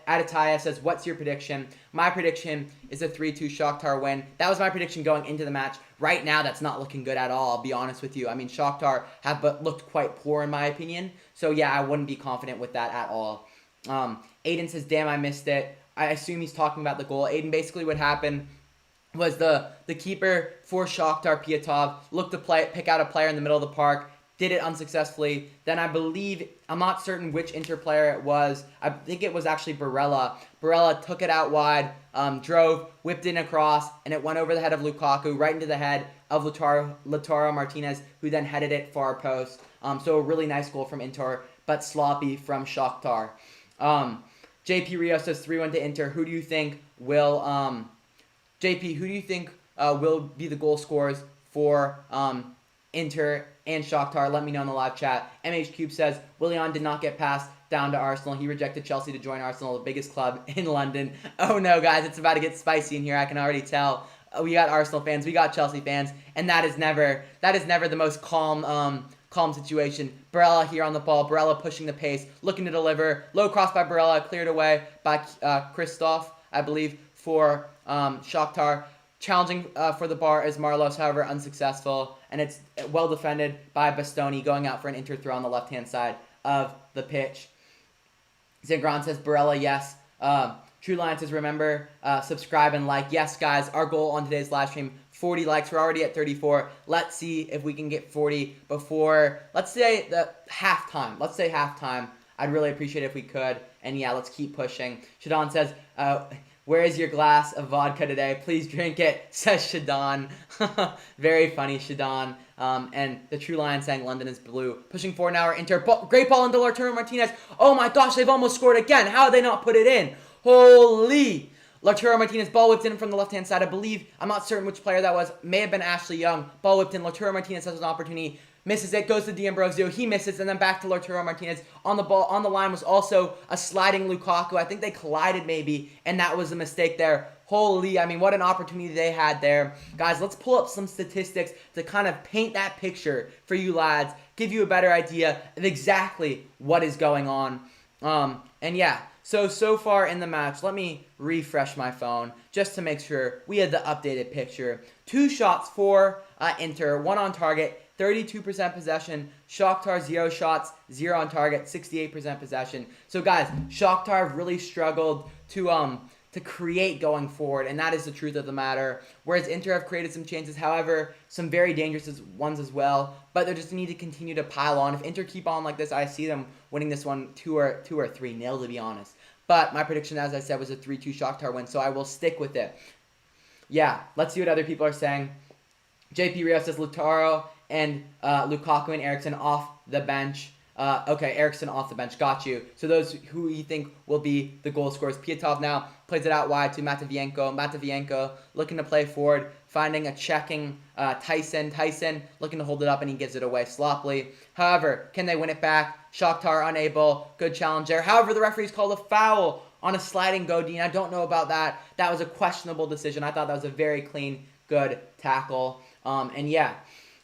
Adataya says, what's your prediction? My prediction is a 3-2 Shakhtar win. That was my prediction going into the match. Right now, that's not looking good at all, I'll be honest with you. I mean, Shakhtar have looked quite poor in my opinion. So yeah, I wouldn't be confident with that at all. Aiden says, damn, I missed it. I assume he's talking about the goal. Aiden, basically what happened was the keeper for Shakhtar, Piatov, looked to pick out a player in the middle of the park, did it unsuccessfully. Then I believe, I'm not certain which Inter player it was. I think it was actually Barella. Barella took it out wide, drove, whipped in across, and it went over the head of Lukaku, right into the head of Lautaro Martinez, who then headed it far post. So a really nice goal from Inter, but sloppy from Shakhtar. JP Rio says 3-1 to Inter. Who do you think will, JP, who do you think will be the goal scorers for Inter and Shakhtar? Let me know in the live chat. MH Cube says Willian did not get passed down to Arsenal. He rejected Chelsea to join Arsenal, the biggest club in London. Oh no, guys, it's about to get spicy in here. I can already tell. We got Arsenal fans, we got Chelsea fans, and that is never the most calm situation. Barella here on the ball. Barella pushing the pace, looking to deliver. Low cross by Barella, cleared away by Christoph, I believe, for Shakhtar. Challenging for the bar is Marlos, however, unsuccessful. And it's well defended by Bastoni, going out for an Inter throw on the left-hand side of the pitch. Zingron says, Barella, yes. True Lion says, remember, subscribe and like. Yes, guys, our goal on today's live stream, 40 likes. We're already at 34. Let's see if we can get 40 before, let's say, the halftime. Let's say halftime. I'd really appreciate it if we could. And yeah, let's keep pushing. Shadon says, where is your glass of vodka today? Please drink it, says Shadon. Very funny, Shadon. And the True Lion saying London is blue. Pushing forward now, Inter. Great ball into Lautaro Martinez. Oh my gosh, they've almost scored again. How did they not put it in? Holy! Lautaro Martinez, ball whipped in from the left-hand side. I believe, I'm not certain which player that was. May have been Ashley Young. Ball whipped in. Lautaro Martinez has an opportunity. Misses it, goes to D'Ambrosio. He misses, and then back to Lautaro Martinez. On the ball, on the line was also a sliding Lukaku. I think they collided maybe, and that was a mistake there. Holy, I mean, what an opportunity they had there. Guys, let's pull up some statistics to kind of paint that picture for you lads, give you a better idea of exactly what is going on. And yeah, so far in the match, let me refresh my phone just to make sure we had the updated picture. 2 shots for Inter, 1 on target, 32% possession. Shakhtar 0 shots, 0 on target, 68% possession. So guys, Shakhtar really struggled to create going forward, and that is the truth of the matter. Whereas Inter have created some chances, however, some very dangerous ones as well. But they just need to continue to pile on. If Inter keep on like this, I see them winning this one 2 or 3-0 to be honest. But my prediction, as I said, was a 3-2 Shakhtar win, so I will stick with it. Yeah, let's see what other people are saying. JP Rio says Lautaro and Lukaku and Eriksen off the bench. Okay, Eriksen off the bench. Got you. So those who you think will be the goal scorers. Piatov now plays it out wide to Matavienko. Matavienko looking to play forward, finding a checking Tyson. Tyson looking to hold it up, and he gives it away sloppily. However, can they win it back? Shakhtar unable. Good challenge there. However, the referee's called a foul on a sliding Godin. I don't know about that. That was a questionable decision. I thought that was a very clean, good tackle. And yeah.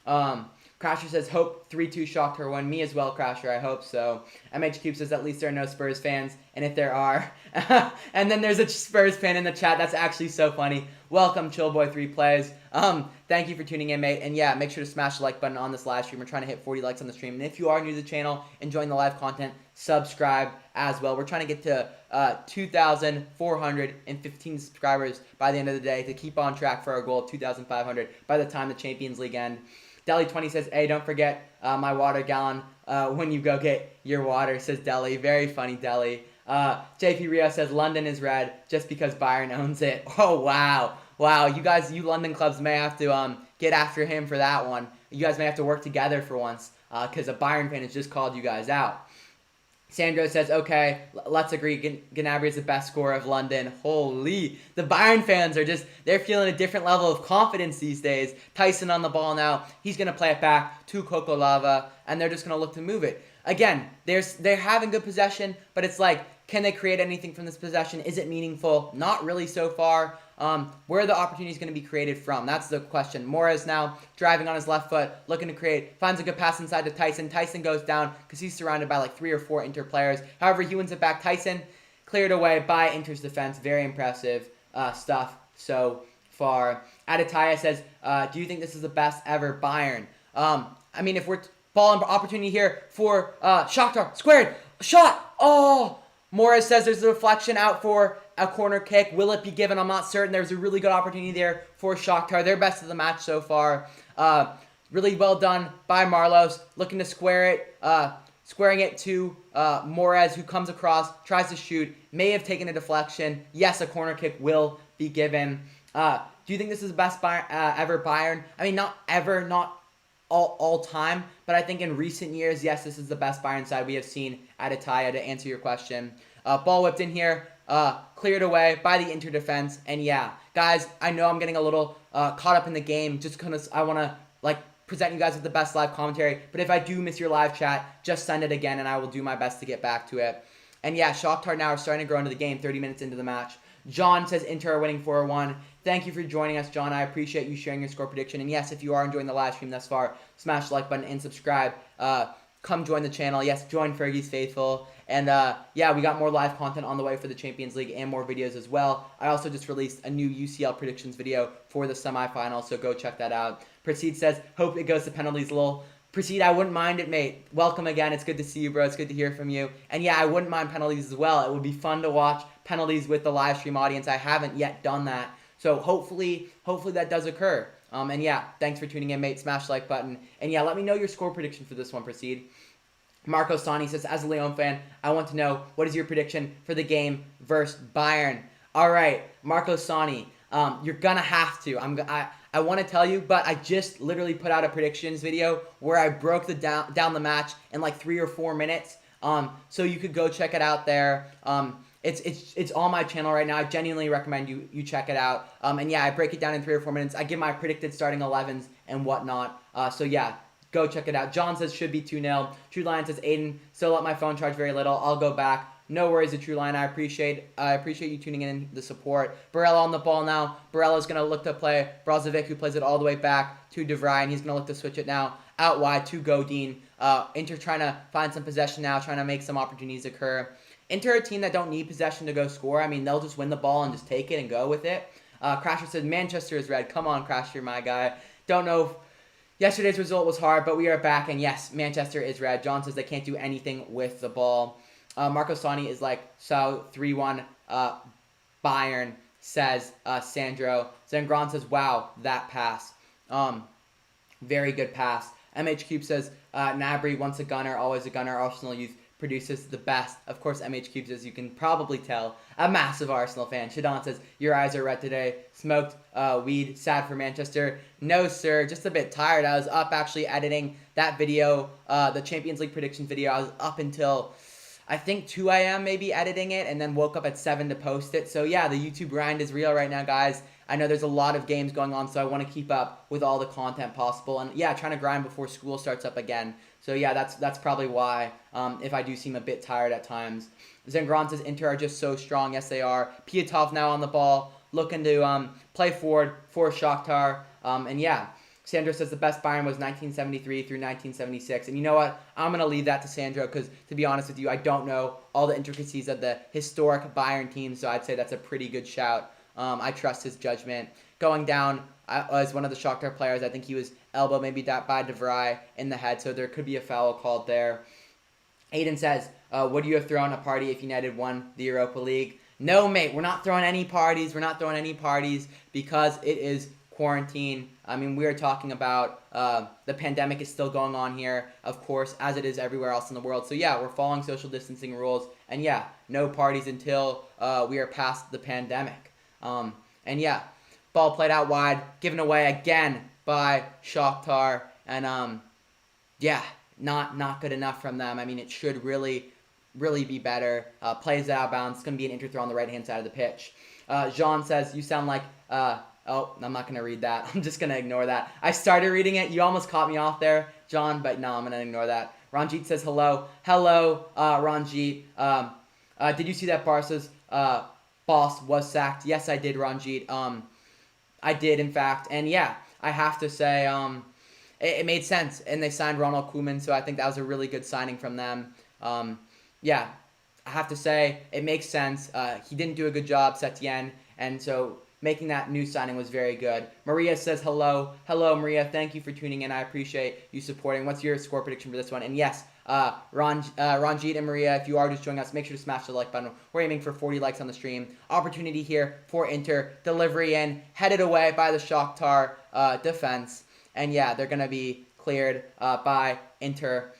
Crasher says, hope 3-2 Shakhtar win. Me as well, Crasher. I hope so. MH Cube says, at least there are no Spurs fans. And if there are. And then there's a Spurs fan in the chat. That's actually so funny. Welcome, Chillboy3 Plays. Thank you for tuning in, mate. And yeah, make sure to smash the like button on this live stream. We're trying to hit 40 likes on the stream. And if you are new to the channel, enjoying the live content, subscribe as well. We're trying to get to 2,415 subscribers by the end of the day to keep on track for our goal of 2,500 by the time the Champions League ends. Deli20 says, hey, don't forget my water gallon when you go get your water, says Deli. Very funny, Deli. JP Rio says, London is red just because Bayern owns it. Oh, wow. Wow, you London clubs may have to get after him for that one. You guys may have to work together for once because a Bayern fan has just called you guys out. Sandro says, okay, let's agree. Gnabry is the best scorer of London. Holy. The Bayern fans are they're feeling a different level of confidence these days. Tyson on the ball now. He's going to play it back to Coco Lava, and they're just going to look to move it. Again, they're having good possession, but it's like, can they create anything from this possession? Is it meaningful? Not really so far. Where are the opportunities going to be created from? That's the question. Morez now driving on his left foot, looking to create, finds a good pass inside to Tyson. Tyson goes down because he's surrounded by like 3 or 4 Inter players. However, he wins it back. Tyson cleared away by Inter's defense. Very impressive stuff so far. Adataya says, do you think this is the best ever Bayern? I mean, if we're ball and opportunity here for Shakhtar. Squared. Shot. Oh! Morris says there's a deflection out for a corner kick. Will it be given? I'm not certain. There's a really good opportunity there for Shakhtar. They're best of the match so far. Really well done by Marlos, looking to squaring it to Morez, who comes across, tries to shoot, may have taken a deflection. Yes, a corner kick will be given. Do you think this is the best ever Bayern? I mean, not ever, not all time, but I think in recent years, yes, this is the best Bayern side we have seen at Italia, to answer your question. Ball whipped in here, cleared away by the Inter defense, and yeah, guys, I know I'm getting a little caught up in the game just because I want to present you guys with the best live commentary, but if I do miss your live chat, just send it again, and I will do my best to get back to it. And yeah, Shakhtar now are starting to grow into the game 30 minutes into the match. John says Inter are winning 4-1. Thank you for joining us, John. I appreciate you sharing your score prediction. And yes, if you are enjoying the live stream thus far, smash the like button and subscribe. Come join the channel. Yes, join Fergie's Faithful. And yeah, we got more live content on the way for the Champions League and more videos as well. I also just released a new UCL predictions video for the semifinals, so go check that out. Proceed says, hope it goes to penalties, lol. Proceed, I wouldn't mind it, mate. Welcome again. It's good to see you, bro. It's good to hear from you. And yeah, I wouldn't mind penalties as well. It would be fun to watch penalties with the live stream audience. I haven't yet done that. So hopefully that does occur. And yeah, thanks for tuning in, mate. Smash the like button. And yeah, let me know your score prediction for this one, Proceed. Marco Sani says, as a Lyon fan, I want to know, what is your prediction for the game versus Bayern? All right, Marco Sani, you're going to have to. I want to tell you, but I just literally put out a predictions video where I broke down the match in like 3 or 4 minutes. So you could go check it out there. It's on my channel right now. I genuinely recommend you check it out. And yeah, I break it down in 3 or 4 minutes. I give my predicted starting 11s and whatnot. So yeah, go check it out. John says should be 2-0. True Lion says Aiden, still let my phone charge very little. I'll go back. No worries, the True Line. I appreciate you tuning in and the support. Barella on the ball now. Barella's going to look to play Brozovic, who plays it all the way back to De Vrij, and he's going to look to switch it now out wide to Godin. Inter trying to find some possession now, trying to make some opportunities occur. Inter, a team that don't need possession to go score. I mean, they'll just win the ball and just take it and go with it. Crasher said, Manchester is red. Come on, Crasher, my guy. Don't know if yesterday's result was hard, but we are back, and yes, Manchester is red. John says they can't do anything with the ball. Marco Sani is like, so 3-1 Bayern, says Sandro. Zengron says, wow, that pass. Very good pass. MH Cube says, Nabry, once a gunner, always a gunner. Arsenal youth produces the best. Of course, MH Cubes, as you can probably tell, a massive Arsenal fan. Shadon says, your eyes are red today. Smoked weed, sad for Manchester. No, sir, just a bit tired. I was up actually editing that video, the Champions League prediction video. I was up until, I think, 2 a.m. maybe editing it, and then woke up at 7 to post it. So yeah, the YouTube grind is real right now, guys. I know there's a lot of games going on, so I want to keep up with all the content possible. And yeah, trying to grind before school starts up again. So yeah, that's probably why, if I do seem a bit tired at times. Zengron says Inter are just so strong. Yes, they are. Piatov now on the ball, looking to play forward for Shakhtar. And yeah, Sandro says the best Bayern was 1973 through 1976. And you know what? I'm going to leave that to Sandro because, to be honest with you, I don't know all the intricacies of the historic Bayern team. So I'd say that's a pretty good shout. I trust his judgment. Going down as one of the Shakhtar players, I think he was elbowed maybe by De Vrij in the head. So there could be a foul called there. Aiden says, would you have thrown a party if United won the Europa League? No, mate. We're not throwing any parties. We're not throwing any parties because it is quarantine. I mean, we are talking about the pandemic is still going on here, of course, as it is everywhere else in the world. So yeah, we're following social distancing rules, and yeah, no parties until we are past the pandemic. And yeah, ball played out wide, given away again by Shakhtar, and yeah, not good enough from them. I mean, it should really be better. Plays out of bounds. It's going to be an inter throw on the right-hand side of the pitch. Jean says, you sound like... oh, I'm not going to read that. I'm just going to ignore that. I started reading it. You almost caught me off there, John, but no, I'm going to ignore that. Ranjit says hello. Hello, Ranjit. Did you see that Barca's boss was sacked? Yes, I did, Ranjit. I did, in fact. And yeah, I have to say it made sense. And they signed Ronald Koeman, so I think that was a really good signing from them. Yeah, I have to say it makes sense. He didn't do a good job, Setien, and so making that new signing was very good. Maria says hello. Hello, Maria. Thank you for tuning in. I appreciate you supporting. What's your score prediction for this one? And yes, Ranjit and Maria, if you are just joining us, make sure to smash the like button. We're aiming for 40 likes on the stream. Opportunity here for Inter. Delivery in. Headed away by the Shakhtar defense. and yeah, they're gonna be cleared by Inter.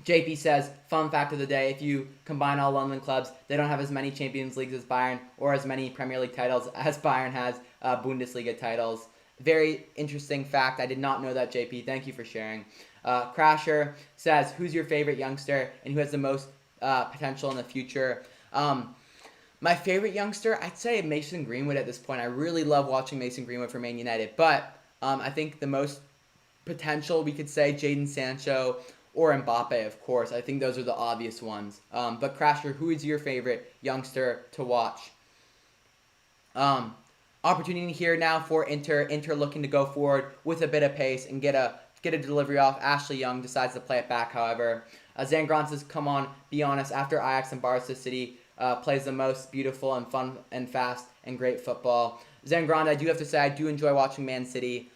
JP says, fun fact of the day, if you combine all London clubs, they don't have as many Champions Leagues as Bayern or as many Premier League titles as Bayern has Bundesliga titles. Very interesting fact. I did not know that, JP. Thank you for sharing. Crasher says, who's your favorite youngster and who has the most potential in the future? My favorite youngster, I'd say Mason Greenwood at this point. I really love watching Mason Greenwood for Man United. But I think the most potential, we could say, Jadon Sancho or Mbappe, of course. I think those are the obvious ones. But Crasher, who is your favorite youngster to watch? Opportunity here now for Inter. Inter looking to go forward with a bit of pace and get a delivery off. Ashley Young decides to play it back, however. Zangron says, come on, be honest. After Ajax and Barca City plays the most beautiful and fun and fast and great football. Zangron, I do have to say, I do enjoy watching Man City.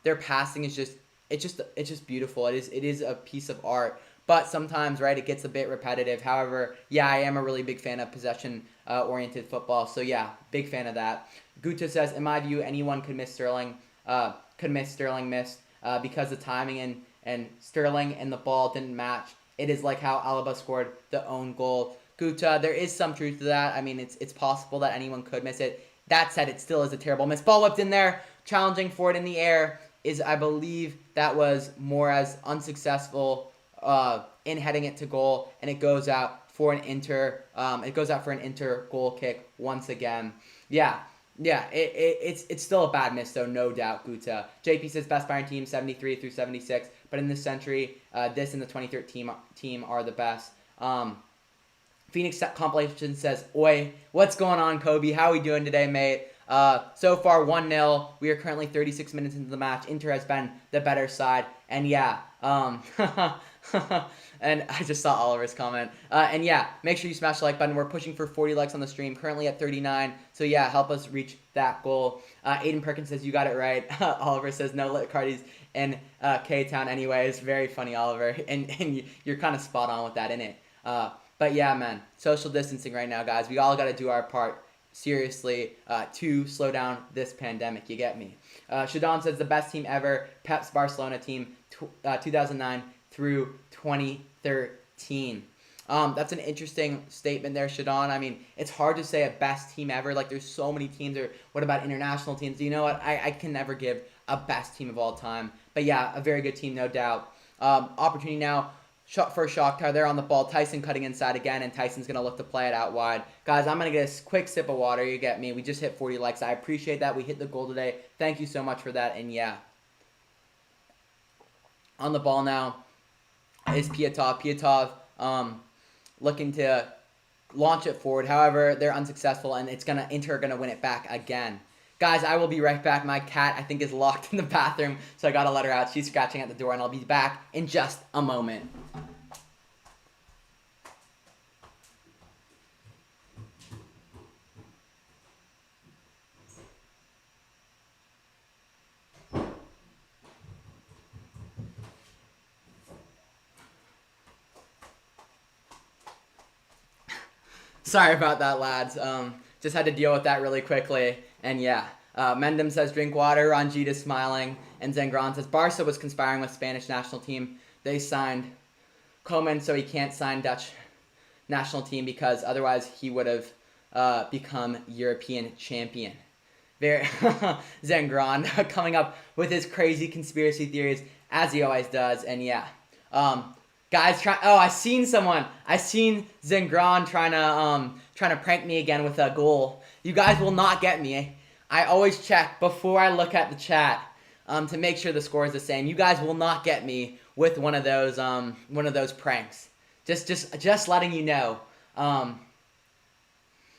Their passing is it's just beautiful. It is a piece of art. But sometimes, right, it gets a bit repetitive. However, yeah, I am a really big fan of possession-oriented football. So yeah, big fan of that. Guta says, in my view, anyone could miss Sterling. Because the timing and Sterling and the ball didn't match. It is like how Alaba scored the own goal. Guta, there is some truth to that. I mean, it's possible that anyone could miss it. That said, it still is a terrible miss. Ball whipped in there, challenging for it in the air. I believe that was more as unsuccessful in heading it to goal, and it goes out for an Inter. Goal kick once again. Yeah, it's still a bad miss though, no doubt. Guta. JP says best Bayern team 73 through 76, but in this century, this and the 2013 team are the best. Phoenix compilation says, oi, what's going on, Kobe? How are we doing today, mate? So far, 1-0. We are currently 36 minutes into the match. Inter has been the better side. And yeah, and I just saw Oliver's comment. And yeah, make sure you smash the like button. We're pushing for 40 likes on the stream, currently at 39. So yeah, help us reach that goal. Aiden Perkins says, you got it right. Oliver says, no Cardi's in K-Town anyways. Very funny, Oliver. And you're kind of spot on with that, innit? But yeah, man, social distancing right now, guys. We all got to do our part, seriously, to slow down this pandemic. You get me? Shadon says the best team ever, Pep's Barcelona team, 2009 through 2013. That's an interesting statement there, Shadon. I mean, it's hard to say a best team ever. Like, there's so many teams. Or what about international teams? You know what? I can never give a best team of all time. But yeah, a very good team, no doubt. Opportunity now. For Shakhtar, they're on the ball. Tyson cutting inside again, and Tyson's going to look to play it out wide. Guys, I'm going to get a quick sip of water. You get me. We just hit 40 likes. I appreciate that. We hit the goal today. Thank you so much for that. And yeah. On the ball now is Piatov. Piatov looking to launch it forward. However, they're unsuccessful, and Inter are going to win it back again. Guys, I will be right back. My cat, I think, is locked in the bathroom, so I got to let her out. She's scratching at the door, and I'll be back in just a moment. Sorry about that, lads. Just had to deal with that really quickly, and yeah. Mendem says, drink water. Ranjit is smiling. And Zengran says, Barca was conspiring with Spanish national team. They signed Koeman, so he can't sign Dutch national team because otherwise he would have become European champion. Zengran coming up with his crazy conspiracy theories, as he always does. And yeah. Guys, I seen Zengran trying to prank me again with a goal. You guys will not get me. I always check before I look at the chat to make sure the score is the same. You guys will not get me with one of those pranks. Just letting you know.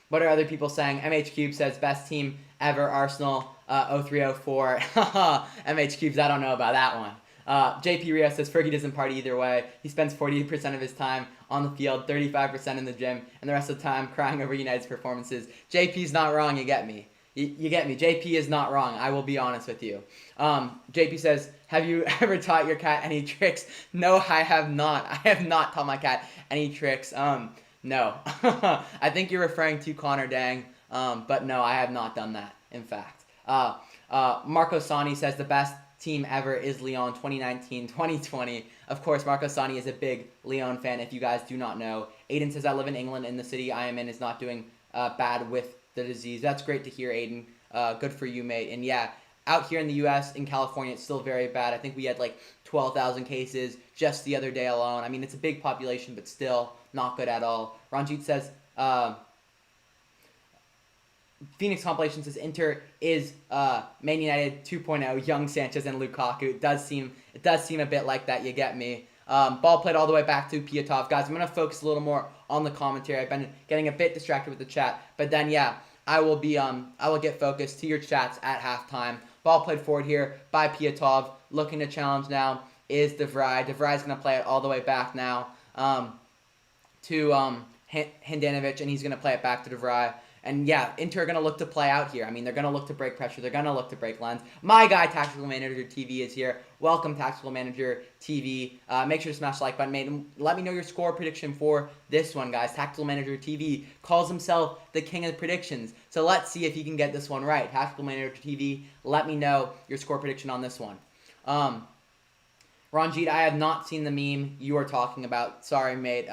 What are other people saying? MH Cube says best team ever, Arsenal 0304. MH Cubes, I don't know about that one. JP Rio says Fergie doesn't party either way. He spends 40% of his time on the field, 35% in the gym, and the rest of the time crying over United's performances. JP's not wrong, you get me. You get me. JP is not wrong. I will be honest with you. JP says, have you ever taught your cat any tricks? No, I have not. I have not taught my cat any tricks. No. I think you're referring to Connor Dang. But no, I have not done that, in fact. Marco Sani says the best team ever is Lyon 2019-2020. Of course, Marco Sani is a big Lyon fan, if you guys do not know. Aiden says, I live in England and the city I am in is not doing bad with the disease. That's great to hear, Aiden. Good for you, mate. And yeah, out here in the U.S., in California, it's still very bad. I think we had like 12,000 cases just the other day alone. I mean, it's a big population, but still not good at all. Ranjit says, Phoenix compilation says Inter is Man United 2.0, young Sanchez and Lukaku. It does seem a bit like that. You get me. Ball played all the way back to Piatov. Guys, I'm gonna focus a little more on the commentary. I've been getting a bit distracted with the chat, but then yeah, I will get focused to your chats at halftime. Ball played forward here by Piatov. Looking to challenge now is De Vrij. De Vrij is gonna play it all the way back now to Handanovic, and he's gonna play it back to De Vrij. And yeah, Inter are going to look to play out here. I mean, they're going to look to break pressure. They're going to look to break lines. My guy, Tactical Manager TV, is here. Welcome, Tactical Manager TV. Make sure to smash the like button, mate. And let me know your score prediction for this one, guys. Tactical Manager TV calls himself the king of predictions. So let's see if he can get this one right. Tactical Manager TV, let me know your score prediction on this one. Ranjit, I have not seen the meme you are talking about. Sorry, mate.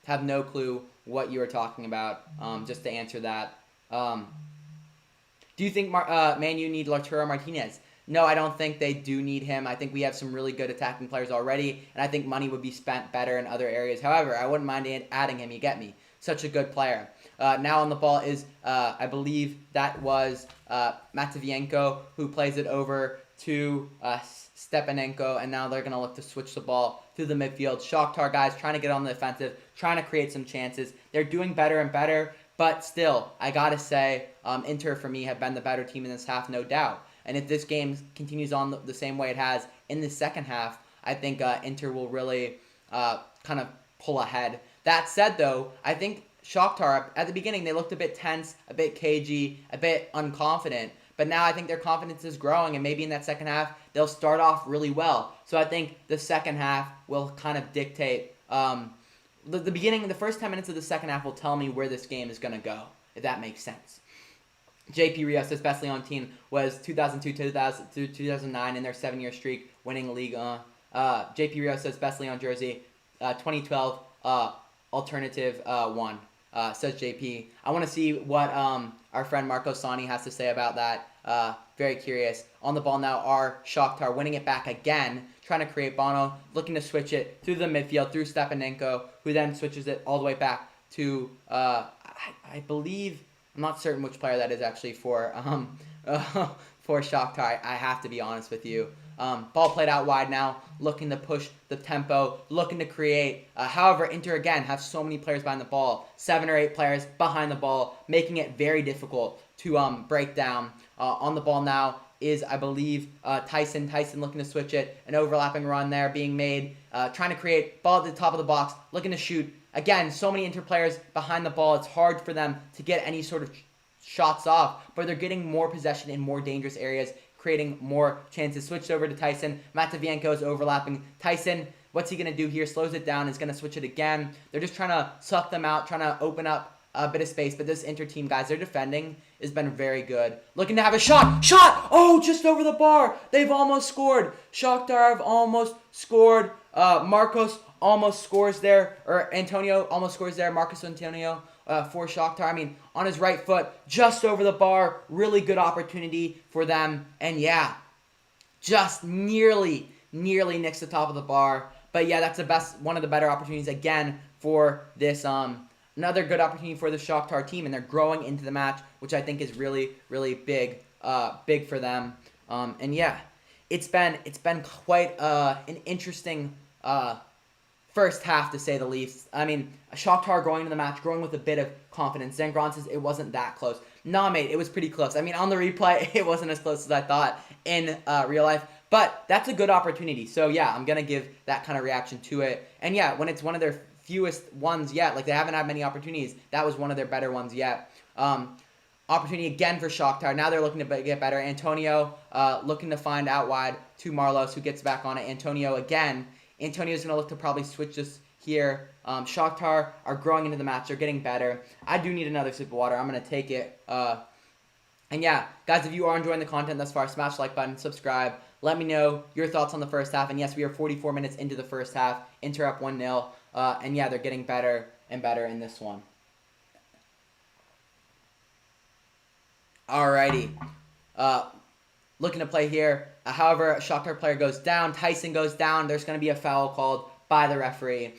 Have no clue what you are talking about, just to answer that. Do you think Man U need Lautaro Martinez? No, I don't think they do need him. I think we have some really good attacking players already, and I think money would be spent better in other areas. However, I wouldn't mind adding him, you get me. Such a good player. Now on the ball is, I believe that was Matvienko, who plays it over to Stepanenko, and now they're going to look to switch the ball through the midfield. Shakhtar, guys, trying to get on the offensive, trying to create some chances. They're doing better and better, but still, I got to say, Inter, for me, have been the better team in this half, no doubt. And if this game continues on the same way it has in the second half, I think Inter will really kind of pull ahead. That said, though, I think Shakhtar, at the beginning, they looked a bit tense, a bit cagey, a bit unconfident. But now I think their confidence is growing, and maybe in that second half, they'll start off really well. So I think the second half will kind of dictate. The first 10 minutes of the second half will tell me where this game is going to go, if that makes sense. JP Rios, his best Lyon team was 2002-2009 in their 7-year streak, winning Ligue 1. JP Rios says best Lyon jersey, 2012 alternative 1. Says JP. I want to see what our friend Marco Sani has to say about that. Very curious. On the ball now are Shakhtar, winning it back again, trying to create Bono, looking to switch it through the midfield, through Stepanenko, who then switches it all the way back to, I believe, I'm not certain which player that is actually for Shakhtar. I have to be honest with you. Ball played out wide now, looking to push the tempo, looking to create. However, Inter again have so many players behind the ball, 7 or 8 players behind the ball, making it very difficult to break down. On the ball now is, I believe, Tyson. Tyson looking to switch it, an overlapping run there being made, trying to create, ball at the top of the box, looking to shoot. Again, so many Inter players behind the ball, it's hard for them to get any sort of shots off, but they're getting more possession in more dangerous areas, creating more chances. Switched over to Tyson. Matvienko is overlapping. Tyson, what's he going to do here? Slows it down. Is going to switch it again. They're just trying to suck them out, trying to open up a bit of space. But this Inter team, guys, their defending has been very good. Looking to have a shot. Shot! Oh, just over the bar. They've almost scored. Shakhtar have almost scored. Marcos almost scores there. Or Antonio almost scores there. Marcos Antonio for Shakhtar. I mean, on his right foot, just over the bar. Really good opportunity for them. And yeah, just nearly nicks the top of the bar. But yeah, that's one of the better opportunities again for this. Another good opportunity for the Shakhtar team, and they're growing into the match, which I think is really, really big for them. And yeah, it's been quite an interesting first half, to say the least. I mean, Shakhtar growing into the match, growing with a bit of confidence. Zangron says it wasn't that close. Nah, mate, it was pretty close. I mean, on the replay, it wasn't as close as I thought in real life. But that's a good opportunity. So, yeah, I'm going to give that kind of reaction to it. And, yeah, when it's one of their fewest ones yet, like they haven't had many opportunities, that was one of their better ones yet. Opportunity again for Shakhtar. Now they're looking to get better. Antonio looking to find out wide to Marlos, who gets back on it. Antonio again. Antonio's going to look to probably switch this here. Shakhtar are growing into the match. They're getting better. I do need another sip of water. I'm going to take it. And yeah, guys, if you are enjoying the content thus far, smash the like button, subscribe. Let me know your thoughts on the first half. And yes, we are 44 minutes into the first half. Inter up 1-0. And yeah, they're getting better and better in this one. Alrighty. Looking to play here. However, a Shakhtar player goes down. Tyson goes down. There's going to be a foul called by the referee.